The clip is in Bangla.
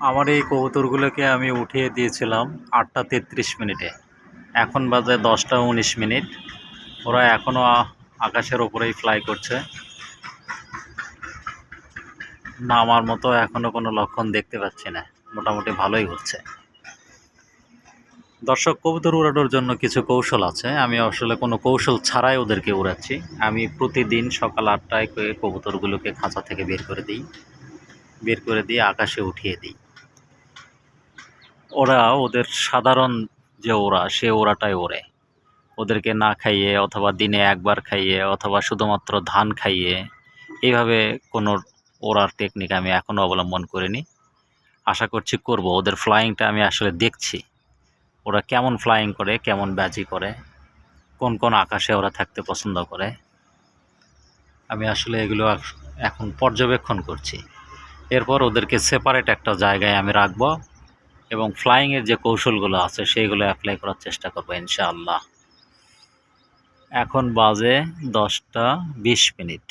আমার এই কবুতরগুলোকে আমি উঠিয়ে দিয়েছিলাম 8টা 33 মিনিটে। এখন বাজে 10টা 19 মিনিট। ওরা এখনও আকাশের ওপরেই ফ্লাই করছে। নামার মতো এখনও কোনো লক্ষণ দেখতে পাচ্ছি না। মোটামুটি ভালোই হচ্ছে। দর্শক, কবুতর উড়ানোর জন্য কিছু কৌশল আছে। আমি আসলে কোনো কৌশল ছাড়াই ওদেরকে উড়াচ্ছি। আমি প্রতিদিন সকাল 8টায় করে কবুতরগুলোকে খাঁচা থেকে বের করে দিয়ে আকাশে উঠিয়ে দিই। ওরা ওদের সাধারণ যে ওড়া, সে ওড়াটাই ওড়ে। ওদেরকে না খাইয়ে অথবা দিনে একবার খাইয়ে অথবা শুধুমাত্র ধান খাইয়ে এইভাবে কোনো ওড়ার টেকনিক আমি এখনও অবলম্বন করিনি। আশা করছি করব। ওদের ফ্লাইংটা আমি আসলে দেখছি, ওরা কেমন ফ্লাইং করে, কেমন ব্যাজি করে, কোন কোন আকাশে ওরা থাকতে পছন্দ করে। আমি আসলে এগুলো এখন পর্যবেক্ষণ করছি। এরপর ওদেরকে সেপারেট একটা জায়গায় আমি রাখবো এবং ফ্লাইংয়ের যে কৌশলগুলো আছে সেইগুলো অ্যাপ্লাই করার চেষ্টা করবো ইনশাআল্লাহ। এখন বাজে 10টা 20 মিনিট।